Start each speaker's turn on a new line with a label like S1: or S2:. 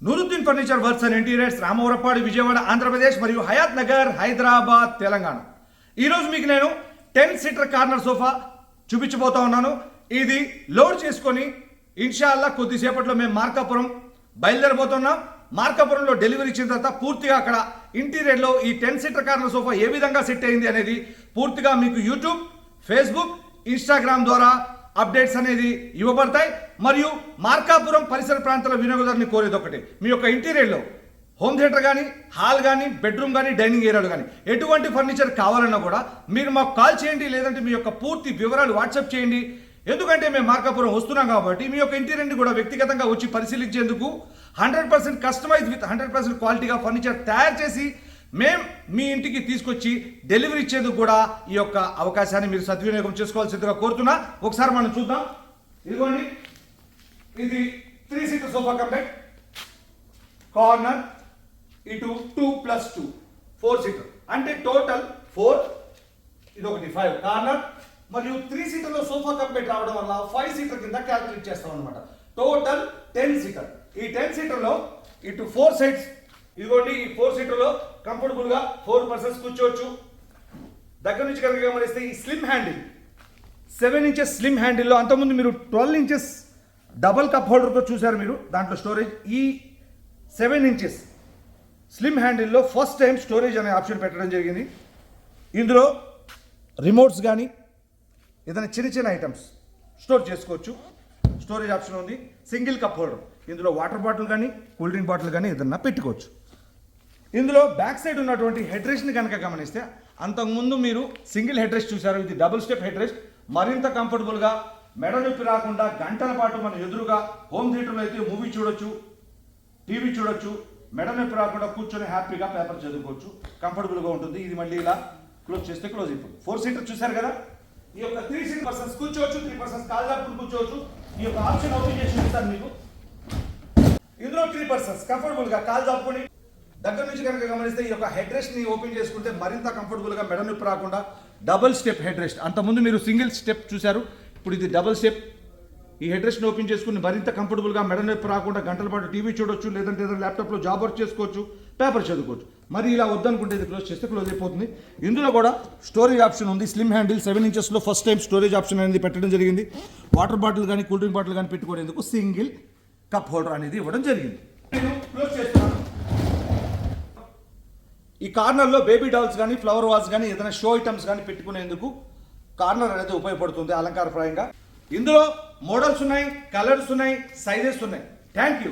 S1: Nooruddin furniture works and interiors, Ramavarapadu, Vijayawada, Andhra Pradesh మరియు హయాత్ నగర్, హైదరాబాద్, తెలంగాణ. ఈరోజు మీకు నేను 10 సీటర్ కార్నర్ సోఫా చూపించబోతా ఉన్నాను. ఇది లోడ్ చేసుకొని ఇన్షాల్లా కొద్దిసేపట్లో మేము మార్కాపురం బయలుదేరబోతున్నాం. మార్కాపురంలో డెలివరీ ఇచ్చిన తర్వాత పూర్తిగా అక్కడ ఇంటీరియర్లో ఈ 10 సీటర్ కార్నర్ సోఫా ఏ విధంగా సెట్ అయింది అనేది పూర్తిగా మీకు యూట్యూబ్, ఫేస్బుక్, ఇన్స్టాగ్రామ్ ద్వారా అప్డేట్స్ అనేది ఇవ్వబడతాయి. మరియు మార్కాపురం పరిసర ప్రాంతాల వినియోగదారుని కోరేది ఒకటి, మీ యొక్క ఇంటీరియర్లో హోమ్ థియేటర్ కానీ, హాల్ కానీ, బెడ్రూమ్ కానీ, డైనింగ్ ఏరియాలు కానీ ఎటువంటి ఫర్నిచర్ కావాలన్నా కూడా మీరు మాకు కాల్ చేయండి, లేదంటే మీ యొక్క పూర్తి వివరాలు వాట్సాప్ చేయండి. ఎందుకంటే మేము మార్కాపురం వస్తున్నాం కాబట్టి మీ యొక్క ఇంటీరియర్ని కూడా వ్యక్తిగతంగా వచ్చి పరిశీలించేందుకు 100% కస్టమైజ్ విత్ 100% క్వాలిటీగా ఫర్నిచర్ తయారు చేసి మేము మీ ఇంటికి తీసుకొచ్చి డెలివరీ ఇచ్చేందుకు కూడా ఈ యొక్క అవకాశాన్ని మీరు సద్వినియోగం చేసుకోవాల్సిందిగా కోరుతున్నా. ఒకసారి మనం చూద్దాం. ఇదిగోండి, ఇది 3 సీటర్ సోఫా కంప్లీట్ కార్నర్, ఇటు 2+2 4 సీటర్, అంటే టోటల్ 4, ఇది ఒకటి 5 కార్నర్ మరియు 3 సీటర్లో సోఫా కంప్లీట్ రావడం వల్ల 5 సీటర్ కింద క్యాల్కులేట్ చేస్తాం అనమాట. Total 10 seater. ఈ 10 సీటర్లో ఇటు 4 సైడ్స్, ఇదిగోండి ఈ 4 సీటర్లో కంఫర్టబుల్ గా 4 పర్సన్స్ కూర్చోవచ్చు. దగ్గర నుంచి కనుక గమనిస్తే ఈ స్లిమ్ హ్యాండిల్ 7 ఇంచెస్ స్లిమ్ హ్యాండిల్లో, అంతకుముందు మీరు 12 ఇంచెస్ డబల్ కప్ హోల్డర్తో చూశారు మీరు, దాంట్లో స్టోరేజ్. ఈ 7 ఇంచెస్ స్లిమ్ హ్యాండిల్లో ఫస్ట్ టైం స్టోరేజ్ అనే ఆప్షన్ పెట్టడం జరిగింది. ఇందులో రిమోట్స్ కానీ ఏదైనా చిన్న చిన్న ఐటమ్స్ స్టోర్ చేసుకోవచ్చు. స్టోరేజ్ ఆప్షన్ ఉంది. సింగిల్ కప్ హోల్డర్, ఇందులో వాటర్ బాటిల్ కానీ, కూల్ డ్రింక్ బాటిల్ కానీ ఏదన్నా పెట్టుకోవచ్చు. ఇందులో బ్యాక్ సైడ్ ఉన్నటువంటి హెడ్ రెస్ట్ని కనుక గమనిస్తే, అంతకుముందు మీరు సింగిల్ హెడ్ రెస్ట్ చూశారు, ఇది డబుల్ స్టెప్ హెడ్ రెస్ట్. మరింత కంఫర్టబుల్గా మెడ నొప్పి రాకుండా గంటల పాటు మన ఎదురుగా హోమ్ థియేటర్లో అయితే మూవీ చూడొచ్చు, టీవీ చూడొచ్చు, మెడ నొప్పి రాకుండా కూర్చొని హ్యాపీగా పేపర్ చదువుకోవచ్చు. కంఫర్టబుల్గా ఉంటుంది. ఇది మళ్ళీ ఇలా క్లోజ్ చేస్తే క్లోజ్ అయిపోతుంది. 4 సీటర్ చూశారు కదా. ఈ యొక్క 3 సీటర్ పర్సన్స్ కూర్చోవచ్చు, 3 పర్సన్స్ కాల్ జాపుకుని కూర్చోవచ్చు. ఈ యొక్క ఆప్షన్ ఓపెన్ చేసి చూస్తాను మీకు. ఇందులో 3 పర్సన్స్ కంఫర్టబుల్గా కాల్ జాపుకొని దగ్గర నుంచి కనుక గమనిస్తే ఈ యొక్క హెడ్ రెస్ట్ ని ఓపెన్ చేసుకుంటే మరింత కంఫర్టబుల్గా మెడ నొప్పి రాకుండా డబుల్ స్టెప్ హెడ్ రెస్ట్. అంతకుముందు మీరు సింగిల్ స్టెప్ చూశారు, ఇప్పుడు ఇది డబుల్ స్టెప్. ఈ హెడ్ రెస్ట్ని ఓపెన్ చేసుకుని మరింత కంఫర్టబుల్గా మెడ నొప్పి రాకుండా గంటల పాటు టీవీ చూడొచ్చు, లేదంటే ఏదైనా ల్యాప్టాప్లో జాబ్ వర్క్ చేసుకోవచ్చు, పేపర్ చదువుకోవచ్చు. మరి ఇలా వద్దనుకుంటే ఇది క్లోజ్ చేస్తే క్లోజ్ అయిపోతుంది. ఇందులో కూడా స్టోరేజ్ ఆప్షన్ ఉంది. స్లిమ్ హ్యాండిల్ 7 ఇంచెస్లో ఫస్ట్ టైం స్టోరేజ్ ఆప్షన్ అనేది పెట్టడం జరిగింది. వాటర్ బాటిల్ కానీ, కూల్ డ్రింక్ బాటిల్ కానీ పెట్టుకునేందుకు సింగిల్ కప్ హోల్డర్ అనేది ఇవ్వడం జరిగింది. నేను క్లోజ్ చేస్తున్నాను. ఈ కార్నర్లో బేబీ డాల్స్ కానీ, ఫ్లవర్ వాల్స్ కానీ, ఏదైనా షో ఐటమ్స్ కానీ పెట్టుకునేందుకు కార్నర్ అనేది ఉపయోగపడుతుంది అలంకారప్రాయంగా. ఇందులో మోడల్స్ ఉన్నాయి, కలర్స్ ఉన్నాయి, సైజెస్ ఉన్నాయి. Thank you.